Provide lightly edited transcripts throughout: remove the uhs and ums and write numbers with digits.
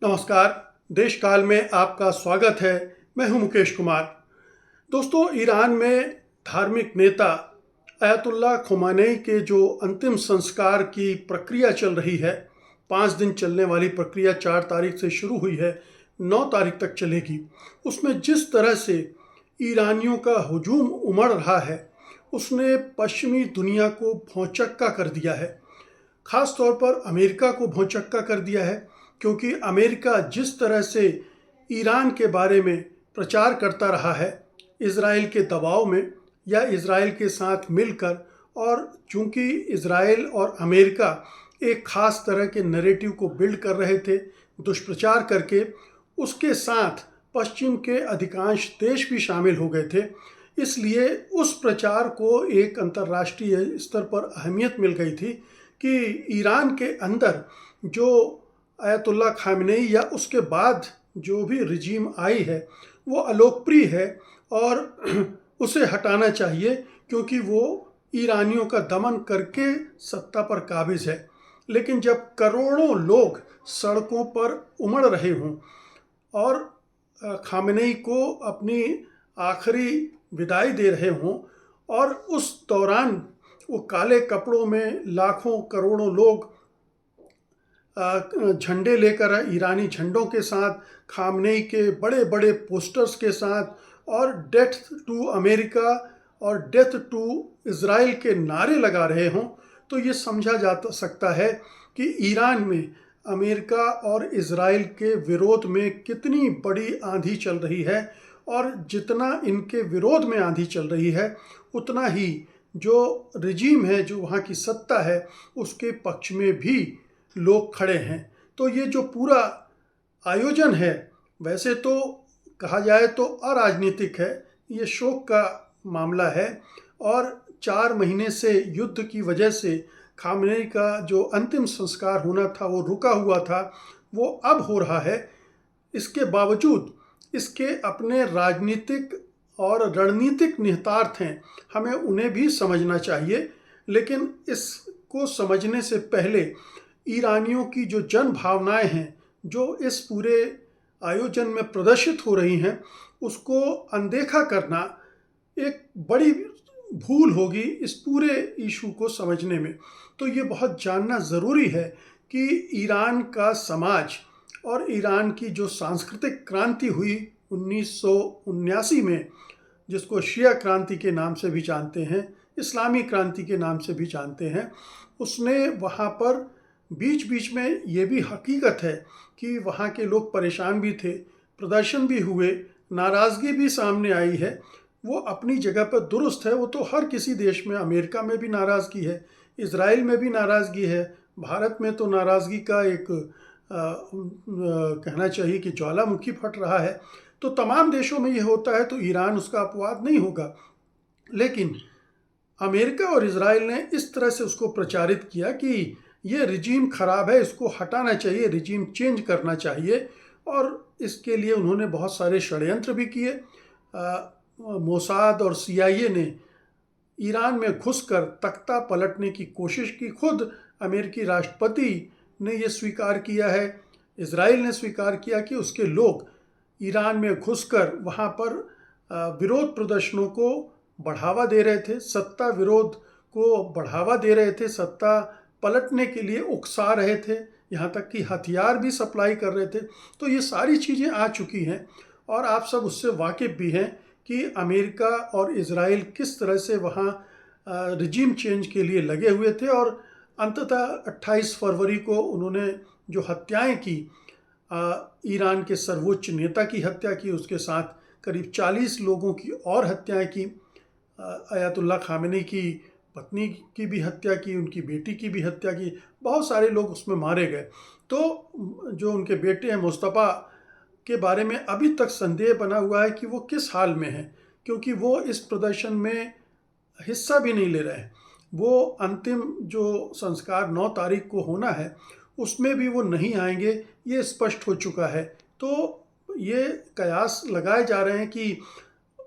नमस्कार। देश काल में आपका स्वागत है। मैं हूं मुकेश कुमार। दोस्तों, ईरान में धार्मिक नेता अयतुल्ला खुमैनी के जो अंतिम संस्कार की प्रक्रिया चल रही है, 5 दिन चलने वाली प्रक्रिया 4 तारीख से शुरू हुई है, 9 तारीख तक चलेगी। उसमें जिस तरह से ईरानियों का हुजूम उमड़ रहा है, उसने पश्चिमी दुनिया को भौंचक्का कर दिया है। ख़ास तौर पर अमेरिका को भौंचक्का कर दिया है, क्योंकि अमेरिका जिस तरह से ईरान के बारे में प्रचार करता रहा है, इज़राइल के दबाव में या इज़राइल के साथ मिलकर, और चूंकि इज़राइल और अमेरिका एक ख़ास तरह के नैरेटिव को बिल्ड कर रहे थे दुष्प्रचार करके, उसके साथ पश्चिम के अधिकांश देश भी शामिल हो गए थे। इसलिए उस प्रचार को एक अंतर्राष्ट्रीय स्तर पर अहमियत मिल गई थी कि ईरान के अंदर जो अयतुल्ला खामेनी या उसके बाद जो भी रिजीम आई है, वो अलोकप्रिय है और उसे हटाना चाहिए, क्योंकि वो ईरानियों का दमन करके सत्ता पर काबिज है। लेकिन जब करोड़ों लोग सड़कों पर उमड़ रहे हों और खामेनी को अपनी आखिरी विदाई दे रहे हों, और उस दौरान वो काले कपड़ों में लाखों करोड़ों लोग झंडे लेकर, ईरानी झंडों के साथ, खामेनी के बड़े बड़े पोस्टर्स के साथ और डेथ टू अमेरिका और डेथ टू इज़राइल के नारे लगा रहे हों, तो ये समझा जा सकता है कि ईरान में अमेरिका और इज़राइल के विरोध में कितनी बड़ी आंधी चल रही है। और जितना इनके विरोध में आंधी चल रही है, उतना ही जो रिजीम है, जो वहाँ की सत्ता है, उसके पक्ष में भी लोग खड़े हैं। तो ये जो पूरा आयोजन है, वैसे तो कहा जाए तो अराजनीतिक है, ये शोक का मामला है। और 4 महीने से युद्ध की वजह से खामेनी का जो अंतिम संस्कार होना था, वो रुका हुआ था, वो अब हो रहा है। इसके बावजूद इसके अपने राजनीतिक और रणनीतिक निहितार्थ हैं, हमें उन्हें भी समझना चाहिए। लेकिन इसको समझने से पहले ईरानियों की जो जन भावनाएं हैं, जो इस पूरे आयोजन में प्रदर्शित हो रही हैं, उसको अनदेखा करना एक बड़ी भूल होगी इस पूरे इशू को समझने में। तो ये बहुत जानना ज़रूरी है कि ईरान का समाज और ईरान की जो सांस्कृतिक क्रांति हुई 1979 में, जिसको शिया क्रांति के नाम से भी जानते हैं, इस्लामी क्रांति के नाम से भी जानते हैं, उसने वहाँ पर बीच बीच में ये भी हकीकत है कि वहाँ के लोग परेशान भी थे, प्रदर्शन भी हुए, नाराज़गी भी सामने आई है। वो अपनी जगह पर दुरुस्त है, वो तो हर किसी देश में, अमेरिका में भी नाराज़गी है, इज़राइल में भी नाराज़गी है, भारत में तो नाराज़गी का एक कहना चाहिए कि ज्वालामुखी फट रहा है। तो तमाम देशों में ये होता है, तो ईरान उसका अपवाद नहीं होगा। लेकिन अमेरिका और इज़राइल ने इस तरह से उसको प्रचारित किया कि ये रिजीम ख़राब है, इसको हटाना चाहिए, रिजीम चेंज करना चाहिए। और इसके लिए उन्होंने बहुत सारे षड्यंत्र भी किए। मोसाद और CIA ने ईरान में घुसकर तख्ता पलटने की कोशिश की। खुद अमेरिकी राष्ट्रपति ने ये स्वीकार किया है, इज़राइल ने स्वीकार किया कि उसके लोग ईरान में घुसकर वहाँ पर विरोध प्रदर्शनों को बढ़ावा दे रहे थे, सत्ता विरोध को बढ़ावा दे रहे थे, सत्ता पलटने के लिए उकसा रहे थे, यहाँ तक कि हथियार भी सप्लाई कर रहे थे। तो ये सारी चीज़ें आ चुकी हैं और आप सब उससे वाकिफ़ भी हैं कि अमेरिका और इज़राइल किस तरह से वहाँ रिजीम चेंज के लिए लगे हुए थे। और अंततः 28 फरवरी को उन्होंने जो हत्याएं की, ईरान के सर्वोच्च नेता की हत्या की, उसके साथ करीब 40 लोगों की और हत्याएं की, अयतुल्ला खामेनी की पत्नी की भी हत्या की, उनकी बेटी की भी हत्या की, बहुत सारे लोग उसमें मारे गए। तो जो उनके बेटे हैं मुस्तफ़ा के बारे में अभी तक संदेह बना हुआ है कि वो किस हाल में हैं, क्योंकि वो इस प्रदर्शन में हिस्सा भी नहीं ले रहे हैं। वो अंतिम जो संस्कार 9 तारीख को होना है, उसमें भी वो नहीं आएंगे, ये स्पष्ट हो चुका है। तो ये कयास लगाए जा रहे हैं कि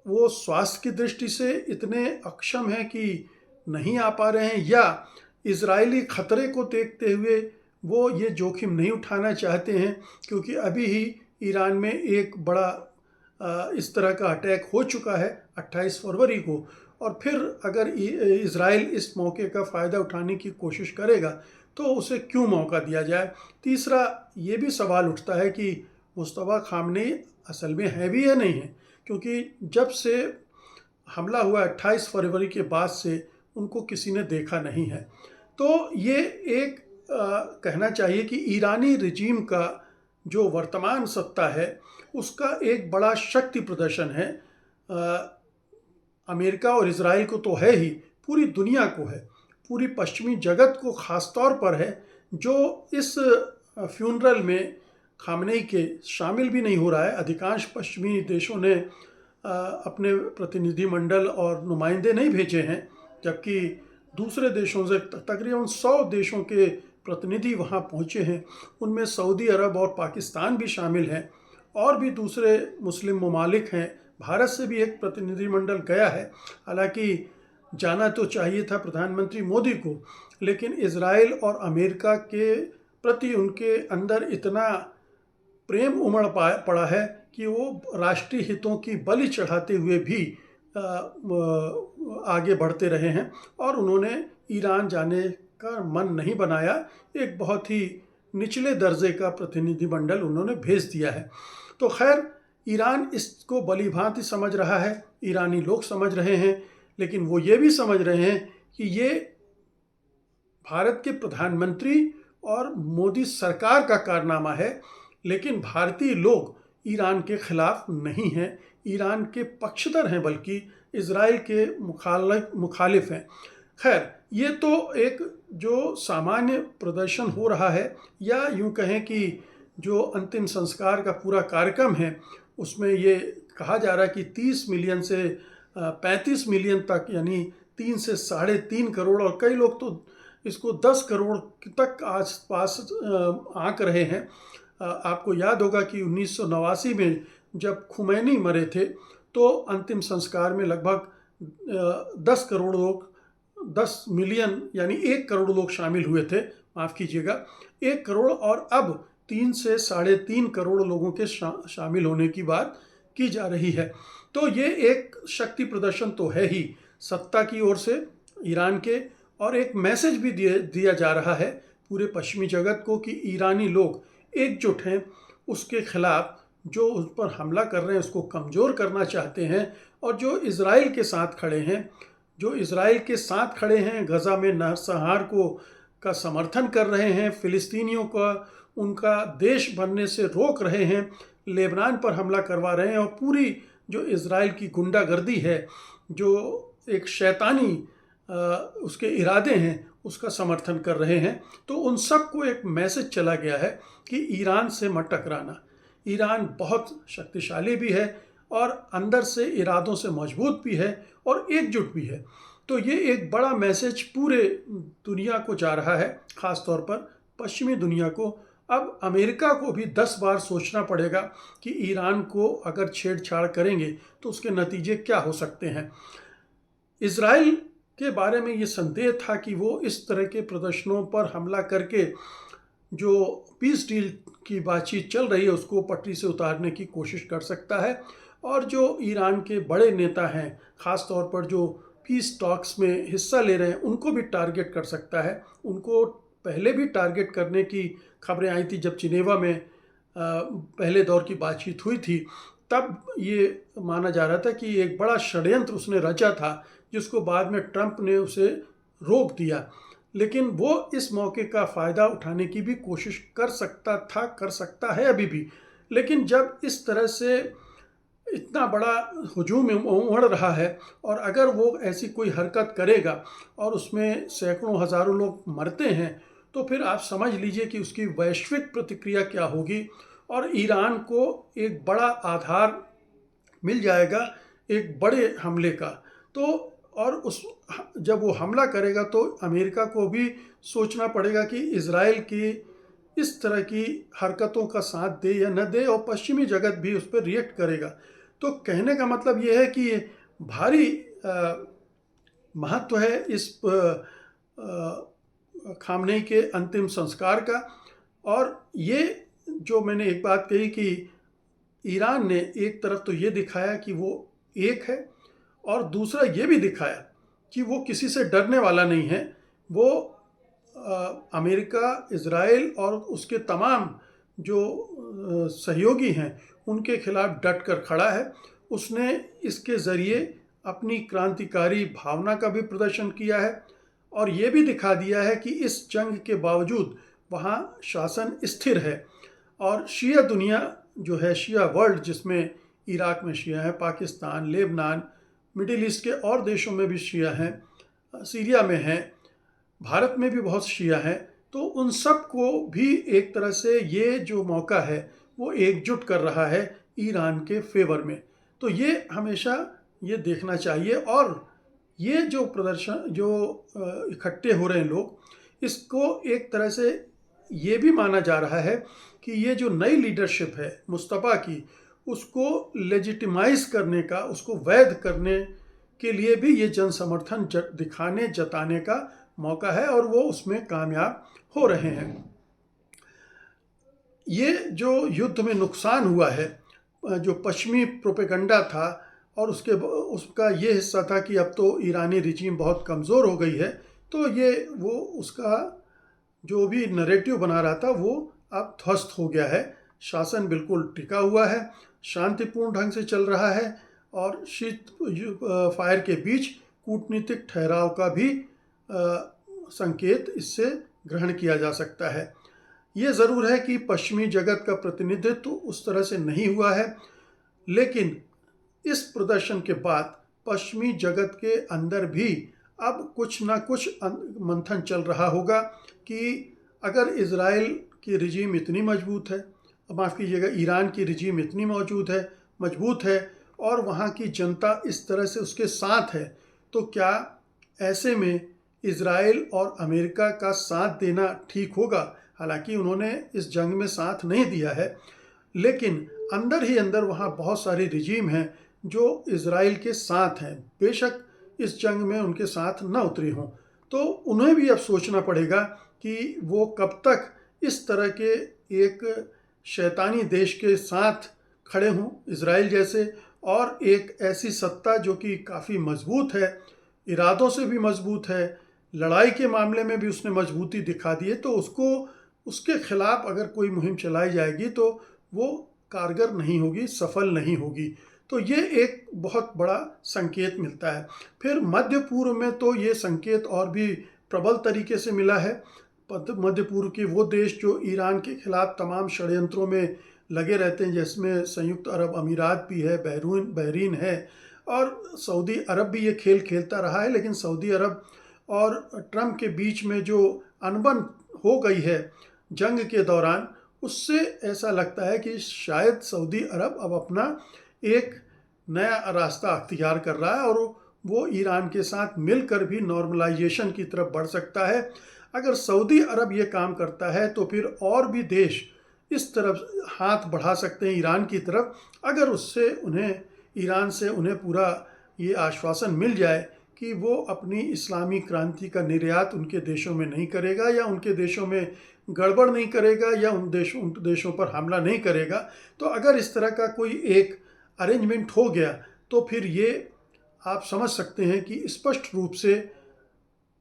वो स्वास्थ्य की दृष्टि से इतने अक्षम हैं कि नहीं आ पा रहे हैं, या इजरायली खतरे को देखते हुए वो ये जोखिम नहीं उठाना चाहते हैं, क्योंकि अभी ही ईरान में एक बड़ा इस तरह का अटैक हो चुका है 28 फरवरी को, और फिर अगर इज़राइल इस मौके का फ़ायदा उठाने की कोशिश करेगा तो उसे क्यों मौका दिया जाए। तीसरा ये भी सवाल उठता है कि मुस्तफ़ा ख़ामनेई असल में है भी या नहीं है, क्योंकि जब से हमला हुआ 28 फरवरी के बाद से उनको किसी ने देखा नहीं है। तो ये एक कहना चाहिए कि ईरानी रिजीम का जो वर्तमान सत्ता है उसका एक बड़ा शक्ति प्रदर्शन है। अमेरिका और इज़राइल को तो है ही, पूरी दुनिया को है, पूरी पश्चिमी जगत को ख़ास तौर पर है, जो इस फ्यूनरल में ख़ामनेई के शामिल भी नहीं हो रहा है। अधिकांश पश्चिमी देशों ने अपने प्रतिनिधिमंडल और नुमाइंदे नहीं भेजे हैं, जबकि दूसरे देशों से तकरीबन 100 देशों के प्रतिनिधि वहाँ पहुँचे हैं। उनमें सऊदी अरब और पाकिस्तान भी शामिल हैं, और भी दूसरे मुस्लिम ममालिक हैं। भारत से भी एक प्रतिनिधिमंडल गया है। हालांकि जाना तो चाहिए था प्रधानमंत्री मोदी को, लेकिन इज़राइल और अमेरिका के प्रति उनके अंदर इतना प्रेम उमड़ पड़ा है कि वो राष्ट्रीय हितों की बलि चढ़ाते हुए भी आगे बढ़ते रहे हैं, और उन्होंने ईरान जाने का मन नहीं बनाया। एक बहुत ही निचले दर्जे का प्रतिनिधिमंडल उन्होंने भेज दिया है। तो खैर, ईरान इसको भलीभांति समझ रहा है, ईरानी लोग समझ रहे हैं, लेकिन वो ये भी समझ रहे हैं कि ये भारत के प्रधानमंत्री और मोदी सरकार का कारनामा है, लेकिन भारतीय लोग ईरान के खिलाफ नहीं हैं, ईरान के पक्षधर हैं, बल्कि इज़राइल के मुखालिफ हैं। खैर, ये तो एक जो सामान्य प्रदर्शन हो रहा है, या यूँ कहें कि जो अंतिम संस्कार का पूरा कार्यक्रम है उसमें ये कहा जा रहा है कि 30 मिलियन से 35 मिलियन तक, यानी 3 से 3.5 करोड़, और कई लोग तो इसको 10 करोड़ तक आसपास आंक रहे हैं। आपको याद होगा कि 1989 में जब खुमैनी मरे थे तो अंतिम संस्कार में लगभग 10 करोड़ लोग, 10 मिलियन यानी 1 करोड़ लोग शामिल हुए थे, माफ़ कीजिएगा, 1 करोड़, और अब 3 से 3.5 करोड़ लोगों के शामिल होने की बात की जा रही है। तो ये एक शक्ति प्रदर्शन तो है ही सत्ता की ओर से ईरान के, और एक मैसेज भी दिया जा रहा है पूरे पश्चिमी जगत को कि ईरानी लोग एकजुट हैं, उसके खिलाफ जो उस पर हमला कर रहे हैं उसको कमज़ोर करना चाहते हैं, और जो इज़राइल के साथ खड़े हैं, गज़ा में नरसंहार का समर्थन कर रहे हैं, फ़िलिस्तीनियों का उनका देश बनने से रोक रहे हैं, लेबनान पर हमला करवा रहे हैं, और पूरी जो इज़राइल की गुंडागर्दी है, जो एक शैतानी उसके इरादे हैं, उसका समर्थन कर रहे हैं। तो उन सबको एक मैसेज चला गया है कि ईरान से मत टकराना। ईरान बहुत शक्तिशाली भी है, और अंदर से इरादों से मजबूत भी है, और एकजुट भी है। तो ये एक बड़ा मैसेज पूरे दुनिया को जा रहा है, ख़ास तौर पर पश्चिमी दुनिया को। अब अमेरिका को भी 10 बार सोचना पड़ेगा कि ईरान को अगर छेड़छाड़ करेंगे तो उसके नतीजे क्या हो सकते हैं। इज़राइल के बारे में ये संदेह था कि वो इस तरह के प्रदर्शनों पर हमला करके जो पीस डील की बातचीत चल रही है उसको पटरी से उतारने की कोशिश कर सकता है, और जो ईरान के बड़े नेता हैं, ख़ास तौर पर जो पीस टॉक्स में हिस्सा ले रहे हैं, उनको भी टारगेट कर सकता है। उनको पहले भी टारगेट करने की खबरें आई थी, जब जिनेवा में पहले दौर की बातचीत हुई थी, तब ये माना जा रहा था कि एक बड़ा षड्यंत्र उसने रचा था, जिसको बाद में ट्रंप ने उसे रोक दिया। लेकिन वो इस मौके का फ़ायदा उठाने की भी कोशिश कर सकता है अभी भी। लेकिन जब इस तरह से इतना बड़ा हुजूम उमड़ रहा है, और अगर वो ऐसी कोई हरकत करेगा और उसमें सैकड़ों हज़ारों लोग मरते हैं, तो फिर आप समझ लीजिए कि उसकी वैश्विक प्रतिक्रिया क्या होगी, और ईरान को एक बड़ा आधार मिल जाएगा एक बड़े हमले का। तो और जब वो हमला करेगा तो अमेरिका को भी सोचना पड़ेगा कि इज़राइल की इस तरह की हरकतों का साथ दे या न दे, और पश्चिमी जगत भी उस पर रिएक्ट करेगा। तो कहने का मतलब ये है कि भारी महत्व है इस खामनेई के अंतिम संस्कार का। और ये जो मैंने एक बात कही कि ईरान ने एक तरफ तो ये दिखाया कि वो एक है, और दूसरा ये भी दिखाया कि वो किसी से डरने वाला नहीं है। वो अमेरिका, इज़राइल और उसके तमाम जो सहयोगी हैं उनके खिलाफ डट कर खड़ा है। उसने इसके ज़रिए अपनी क्रांतिकारी भावना का भी प्रदर्शन किया है, और ये भी दिखा दिया है कि इस जंग के बावजूद वहाँ शासन स्थिर है। और शिया दुनिया जो है, शिया वर्ल्ड, जिसमें इराक में शिया हैं, पाकिस्तान, लेबनान, मिडिल ईस्ट के और देशों में भी शिया हैं, सीरिया में हैं, भारत में भी बहुत शिया हैं, तो उन सब को भी एक तरह से ये जो मौका है वो एकजुट कर रहा है ईरान के फेवर में। तो ये हमेशा ये देखना चाहिए। और ये जो प्रदर्शन जो इकट्ठे हो रहे हैं लोग, इसको एक तरह से ये भी माना जा रहा है कि ये जो नई लीडरशिप है मुस्तफ़ा की, उसको लेजिटिमाइज करने का, उसको वैध करने के लिए भी ये जन समर्थन दिखाने, जताने का मौका है, और वो उसमें कामयाब हो रहे हैं। ये जो युद्ध में नुकसान हुआ है, जो पश्चिमी प्रोपेगंडा था, और उसका ये हिस्सा था कि अब तो ईरानी रिजीम बहुत कमज़ोर हो गई है, तो ये वो उसका जो भी नरेटिव बना रहा था वो अब ध्वस्त हो गया है। शासन बिल्कुल टिका हुआ है, शांतिपूर्ण ढंग से चल रहा है, और शीत फायर के बीच कूटनीतिक ठहराव का भी संकेत इससे ग्रहण किया जा सकता है। ये ज़रूर है कि पश्चिमी जगत का प्रतिनिधित्व उस तरह से नहीं हुआ है, लेकिन इस प्रदर्शन के बाद पश्चिमी जगत के अंदर भी अब कुछ ना कुछ मंथन चल रहा होगा कि अगर इज़राइल की रिजीम इतनी मजबूत है, माफ़ कीजिएगा, ईरान की रिजीम इतनी मजबूत है और वहाँ की जनता इस तरह से उसके साथ है, तो क्या ऐसे में इज़राइल और अमेरिका का साथ देना ठीक होगा? हालांकि उन्होंने इस जंग में साथ नहीं दिया है, लेकिन अंदर ही अंदर वहाँ बहुत सारे रिजीम हैं जो इज़राइल के साथ हैं, बेशक इस जंग में उनके साथ न उतरे हों। तो उन्हें भी अब सोचना पड़ेगा कि वो कब तक इस तरह के एक शैतानी देश के साथ खड़े हों, इज़राइल जैसे, और एक ऐसी सत्ता जो कि काफ़ी मजबूत है, इरादों से भी मजबूत है, लड़ाई के मामले में भी उसने मजबूती दिखा दी है, तो उसके खिलाफ अगर कोई मुहिम चलाई जाएगी तो वो कारगर नहीं होगी, सफल नहीं होगी। तो ये एक बहुत बड़ा संकेत मिलता है। फिर मध्य पूर्व में तो ये संकेत और भी प्रबल तरीके से मिला है। मध्य पूर्व के वो देश जो ईरान के खिलाफ तमाम षड्यंत्रों में लगे रहते हैं, जिसमें संयुक्त अरब अमीरात भी है, बहरीन है, और सऊदी अरब भी ये खेल खेलता रहा है। लेकिन सऊदी अरब और ट्रंप के बीच में जो अनबन हो गई है जंग के दौरान, उससे ऐसा लगता है कि शायद सऊदी अरब अब अपना एक नया रास्ता अख्तियार कर रहा है और वो ईरान के साथ मिलकर भी नॉर्मलाइजेशन की तरफ बढ़ सकता है। अगर सऊदी अरब ये काम करता है तो फिर और भी देश इस तरफ हाथ बढ़ा सकते हैं ईरान की तरफ, अगर ईरान से उन्हें पूरा ये आश्वासन मिल जाए कि वो अपनी इस्लामी क्रांति का निर्यात उनके देशों में नहीं करेगा, या उनके देशों में गड़बड़ नहीं करेगा, या उन देशों पर हमला नहीं करेगा। तो अगर इस तरह का कोई एक अरेंजमेंट हो गया तो फिर ये आप समझ सकते हैं कि स्पष्ट रूप से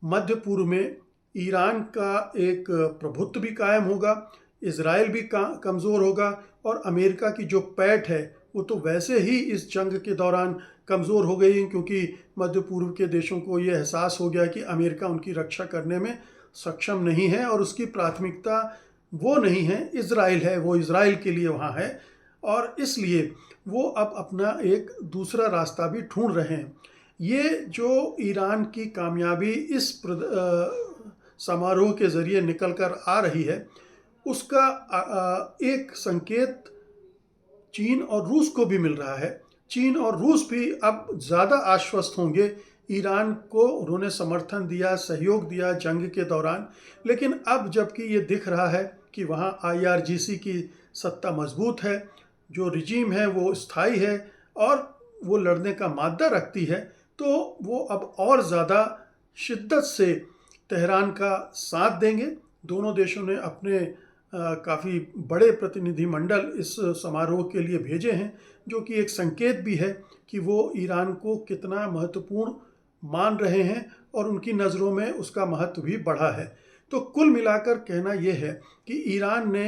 मध्य पूर्व में ईरान का एक प्रभुत्व भी कायम होगा, इज़राइल भी कमज़ोर होगा, और अमेरिका की जो पैठ है वो तो वैसे ही इस जंग के दौरान कमज़ोर हो गई, क्योंकि मध्य पूर्व के देशों को ये एहसास हो गया कि अमेरिका उनकी रक्षा करने में सक्षम नहीं है, और उसकी प्राथमिकता वो नहीं है, इज़राइल है, वो इज़राइल के लिए वहाँ है, और इसलिए वो अब अपना एक दूसरा रास्ता भी ढूंढ रहे हैं। ये जो ईरान की कामयाबी इस समारोह के ज़रिए निकल कर आ रही है, उसका एक संकेत चीन और रूस को भी मिल रहा है। चीन और रूस भी अब ज़्यादा आश्वस्त होंगे। ईरान को उन्होंने समर्थन दिया, सहयोग दिया जंग के दौरान, लेकिन अब जबकि ये दिख रहा है कि वहाँ IRGC की सत्ता मजबूत है, जो रिजीम है वो स्थायी है और वो लड़ने का मादा रखती है, तो वो अब और ज़्यादा शिद्दत से तेहरान का साथ देंगे। दोनों देशों ने अपने काफ़ी बड़े प्रतिनिधिमंडल इस समारोह के लिए भेजे हैं, जो कि एक संकेत भी है कि वो ईरान को कितना महत्वपूर्ण मान रहे हैं और उनकी नज़रों में उसका महत्व भी बढ़ा है। तो कुल मिलाकर कहना ये है कि ईरान ने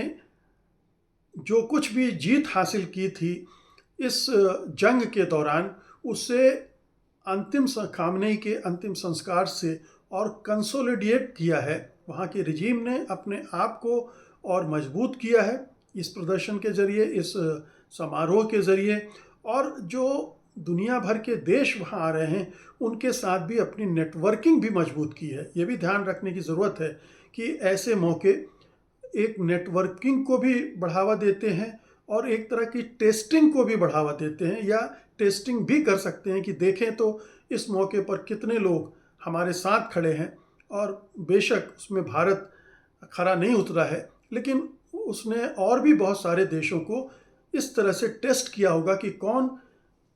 जो कुछ भी जीत हासिल की थी इस जंग के दौरान, उससे खामनेई के अंतिम संस्कार से और कंसोलिडेट किया है। वहाँ के रिजीम ने अपने आप को और मजबूत किया है इस प्रदर्शन के ज़रिए, इस समारोह के ज़रिए, और जो दुनिया भर के देश वहाँ आ रहे हैं उनके साथ भी अपनी नेटवर्किंग भी मजबूत की है। ये भी ध्यान रखने की ज़रूरत है कि ऐसे मौके एक नेटवर्किंग को भी बढ़ावा देते हैं और एक तरह की टेस्टिंग को भी बढ़ावा देते हैं, या टेस्टिंग भी कर सकते हैं कि देखें तो इस मौके पर कितने लोग हमारे साथ खड़े हैं। और बेशक उसमें भारत खरा नहीं उतरा है, लेकिन उसने और भी बहुत सारे देशों को इस तरह से टेस्ट किया होगा कि कौन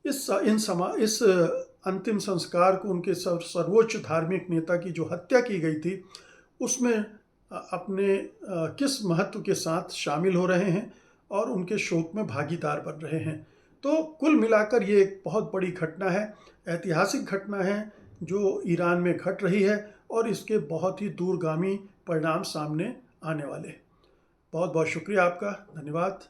इस अंतिम संस्कार को, उनके सर्वोच्च धार्मिक नेता की जो हत्या की गई थी उसमें अपने किस महत्व के साथ शामिल हो रहे हैं और उनके शोक में भागीदार बन रहे हैं। तो कुल मिलाकर ये एक बहुत बड़ी घटना है, ऐतिहासिक घटना है जो ईरान में घट रही है, और इसके बहुत ही दूरगामी परिणाम सामने आने वाले हैं। बहुत बहुत शुक्रिया आपका, धन्यवाद।